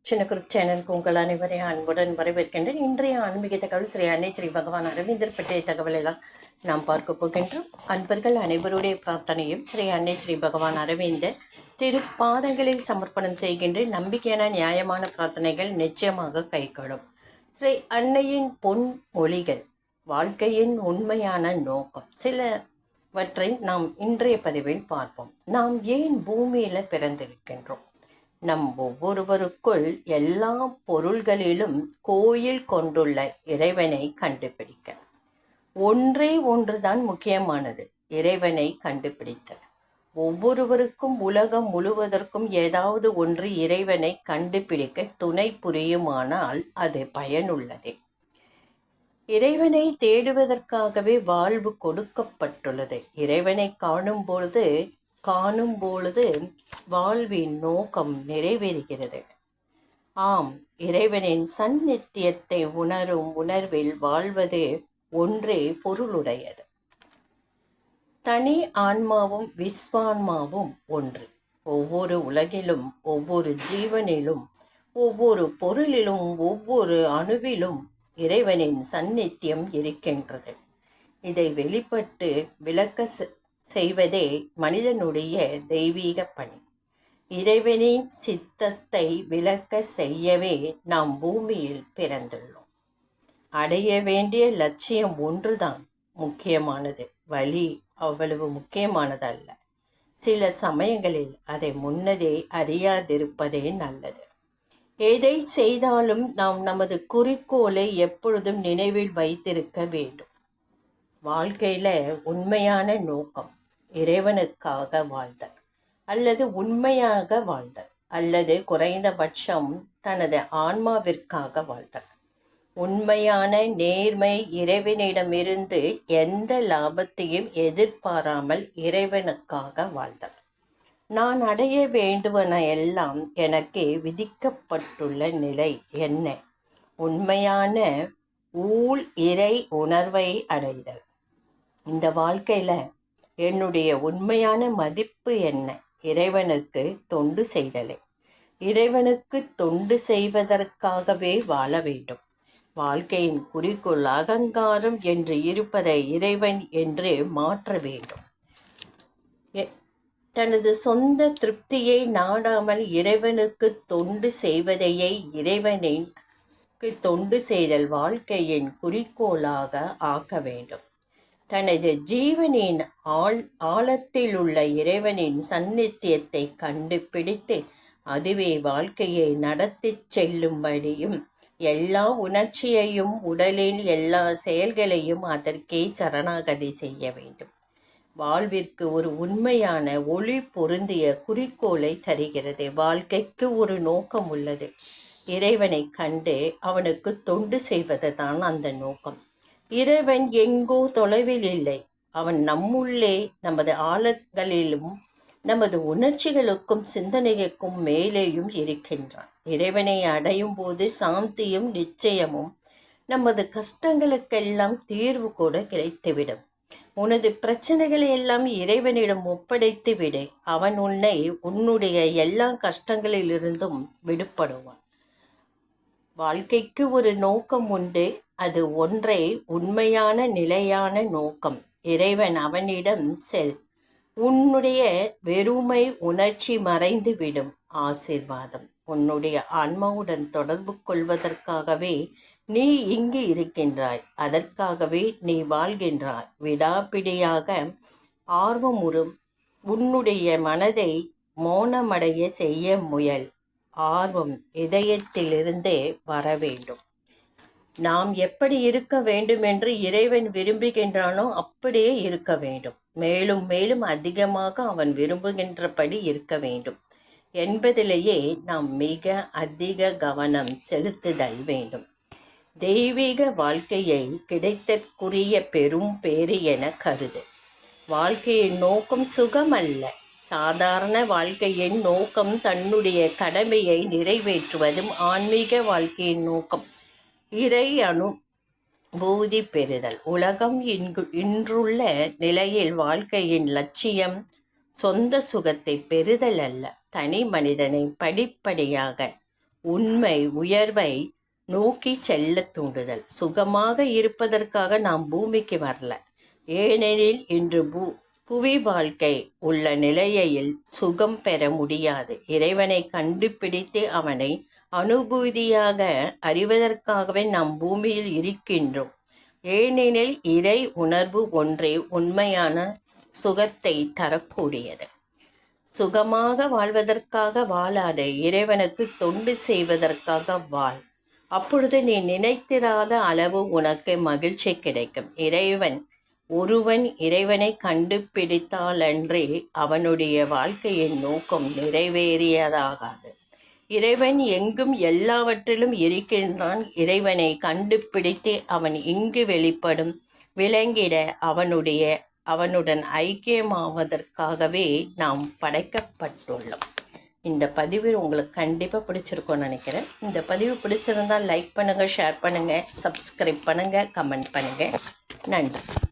சின்ன குரூப் சேனலுக்கு உங்கள் அனைவரையும் அன்புடன் வரவேற்கின்றேன். இன்றைய ஆன்மீக தகவல் ஸ்ரீ அன்னை ஸ்ரீ பகவான் அரவிந்தர் பற்றிய தகவலை தான் நாம் பார்க்க போகின்றோம். அன்பர்கள் அனைவருடைய பிரார்த்தனையும் ஸ்ரீ அன்னை ஸ்ரீ பகவான் அரவிந்தர் திருப்பாதங்களில் சமர்ப்பணம் செய்கின்ற நம்பிக்கையான நியாயமான பிரார்த்தனைகள் நிச்சயமாக கைகூடும். ஸ்ரீ அன்னையின் பொன் மொழிகள், வாழ்க்கையின் உண்மையான நோக்கம், சிலவற்றை நாம் இன்றைய பதிவில் பார்ப்போம். நாம் ஏன் பூமியில பிறந்திருக்கின்றோம்? நம் ஒவ்வொருவருக்குள் எல்லா பொருள்களிலும் கோயில் கொண்டுள்ள இறைவனை கண்டுபிடிக்க ஒன்றே ஒன்றுதான் முக்கியமானது, இறைவனை கண்டுபிடித்தல். ஒவ்வொருவருக்கும் உலகம் முழுவதற்கும் ஏதாவது ஒன்று இறைவனை கண்டுபிடிக்க துணை புரியுமானால் அது பயனுள்ளதே. இறைவனை தேடுவதற்காகவே வாழ்வு கொடுக்கப்பட்டுள்ளது. இறைவனை காணும் பொழுது வாழ்வின் நோக்கம் நிறைவேறுகிறது. ஆம், இறைவனின் சந்நித்தியத்தை உணரும் உணர்வில் வாழ்வது ஒன்றே பொருளுடையது. தனி ஆன்மாவும் விஸ்வான்மாவும் ஒன்று. ஒவ்வொரு உலகிலும், ஒவ்வொரு ஜீவனிலும், ஒவ்வொரு பொருளிலும், ஒவ்வொரு அணுவிலும் இறைவனின் சந்நித்தியம் இருக்கின்றது. இதை வெளிப்பட்டு விளக்க செய்வதே மனிதனுடைய தெய்வீக பணி. இறைவனின் சித்தத்தை விளக்க செய்யவே நாம் பூமியில் பிறந்துள்ளோம். அடைய வேண்டிய லட்சியம் ஒன்றுதான் முக்கியமானது, வழி அவ்வளவு முக்கியமானதல்ல. சில சமயங்களில் அதை முன்னதே அறியாதிருப்பதே நல்லது. எதை செய்தாலும் நாம் நமது குறிக்கோளை எப்பொழுதும் நினைவில் வைத்திருக்க வேண்டும். வாழ்க்கையில உண்மையான நோக்கம் இறைவனுக்காக வாழ்தல், அல்லது உண்மையாக வாழ்தல், அல்லது குறைந்தபட்சம் தனது ஆன்மாவிற்காக வாழ்தல். உண்மையான நேர்மை இறைவனிடமிருந்து எந்த லாபத்தையும் எதிர்பாராமல் இறைவனுக்காக வாழ்தல். நான் அடைய வேண்டுவன எல்லாம் எனக்கு விதிக்கப்பட்டுள்ள நிலை என்ன? உண்மையான இறை உணர்வை அடைதல். இந்த வாழ்க்கையில என்னுடைய உண்மையான மதிப்பு என்ன? இறைவனுக்கு தொண்டு செய்தலே. இறைவனுக்கு தொண்டு செய்வதற்காகவே வாழ வேண்டும். வாழ்க்கையின் குறிக்கோள் அகங்காரம் என்று இருப்பதை இறைவன் என்று மாற்ற வேண்டும். தனது சொந்த திருப்தியை நாடாமல் இறைவனுக்கு தொண்டு செய்வதையே இறைவனுக்கு தொண்டு செய்தல் வாழ்க்கையின் குறிக்கோளாக ஆக்க வேண்டும். தனது ஜீவனின் ஆழத்தில் உள்ள இறைவனின் சந்நித்தியத்தை கண்டுபிடித்து அதுவே வாழ்க்கையை நடத்தி செல்லும்படியும் எல்லா உணர்ச்சியையும் உடலில் எல்லா செயல்களையும் அதற்கே சரணாகதி செய்ய வேண்டும். வாழ்விற்கு ஒரு உண்மையான ஒளி பொருந்திய குறிக்கோளை தருகிறது. வாழ்க்கைக்கு ஒரு நோக்கம் உள்ளது. இறைவனை கண்டு அவனுக்கு தொண்டு செய்வதுதான் அந்த நோக்கம். இறைவன் எங்கோ தொலைவில் இல்லை, அவன் நம்முள்ளே, நமது ஆழங்களிலும் நமது உணர்ச்சிகளுக்கும் சிந்தனைக்கும் மேலேயும் இருக்கின்றான். இறைவனை அடையும் போது சாந்தியும் நிச்சயமும் நமது கஷ்டங்களுக்கெல்லாம் தீர்வு கூட கிடைத்துவிடும். உனது பிரச்சனைகளை எல்லாம் இறைவனிடம் ஒப்படைத்து விடு, அவன் உன்னுடைய எல்லா கஷ்டங்களிலிருந்தும் விடுபடுவான். வாழ்க்கைக்கு ஒரு நோக்கம் உண்டு, அது ஒன்றே உண்மையான நிலையான நோக்கம். இறைவன் அவனிடம் செல், உன்னுடைய வெறுமை உணர்ச்சி மறைந்து விடும். ஆசீர்வாதம். உன்னுடைய ஆன்மாவுடன் தொடர்பு கொள்வதற்காகவே நீ இங்கு இருக்கின்றாய், அதற்காகவே நீ வாழ்கின்றாய். விடாப்பிடியாக ஆர்வமுறும் உன்னுடைய மனதை மௌனமடைய செய்ய முயல். ஆர்வம் இதயத்திலிருந்தே வர வேண்டும். நாம் எப்படி இருக்க வேண்டும் என்று இறைவன் விரும்புகின்றானோ அப்படியே இருக்க வேண்டும். மேலும் மேலும் அதிகமாக அவன் விரும்புகின்றபடி இருக்க வேண்டும் என்பதிலேயே நாம் மிக அதிக கவனம் செலுத்துதல் வேண்டும். தெய்வீக வாழ்க்கையை கிடைத்தற்குரிய பெரும் பேறு என கருது. வாழ்க்கையின் நோக்கம் சுகம் அல்ல. சாதாரண வாழ்க்கையின் நோக்கம் தன்னுடைய கடமையை நிறைவேற்றுவதும், ஆன்மீக வாழ்க்கையின் நோக்கம் இறை அனுபூதி பெறுதல். உலகம் இன்றுள்ள நிலையில் வாழ்க்கையின் லட்சியம் சொந்த சுகத்தை பெறுதல் அல்ல, தனி மனிதனை படிப்படியாக உண்மை உயர்வை நோக்கி செல்ல தூண்டுதல். சுகமாக இருப்பதற்காக நாம் பூமிக்கு வரல. ஏனெனில் இன்று புவி வாழ்க்கை உள்ள நிலையில் சுகம் பெற முடியாது. இறைவனை கண்டுபிடித்து அவனை அனுபூதியாக அறிவதற்காகவே நாம் பூமியில் இருக்கின்றோம். ஏனெனில் இறை உணர்வு ஒன்றே உண்மையான சுகத்தை தரக்கூடியது. சுகமாக வாழ்வதற்காக வாழாத, இறைவனுக்கு தொண்டு செய்வதற்காக வாழ். அப்பொழுது நீ நினைத்திராத அளவு உனக்கு மகிழ்ச்சி கிடைக்கும். ஒருவன் இறைவனை கண்டுபிடித்தாலன்றே அவனுடைய வாழ்க்கையின் நோக்கம் நிறைவேறியதாகாது. இறைவன் எங்கும் எல்லாவற்றிலும் இருக்கின்றான். இறைவனை கண்டுபிடித்து அவன் இங்கு விளங்கிட அவனுடன் ஐக்கியமாவதற்காகவே நாம் படைக்கப்பட்டுள்ளோம். இந்த பதிவு உங்களுக்கு கண்டிப்பாக பிடிச்சிருக்கும்னு நினைக்கிறேன். இந்த பதிவு பிடிச்சிருந்தால் லைக் பண்ணுங்கள், ஷேர் பண்ணுங்கள், சப்ஸ்கிரைப் பண்ணுங்கள், கமெண்ட் பண்ணுங்கள். நன்றி.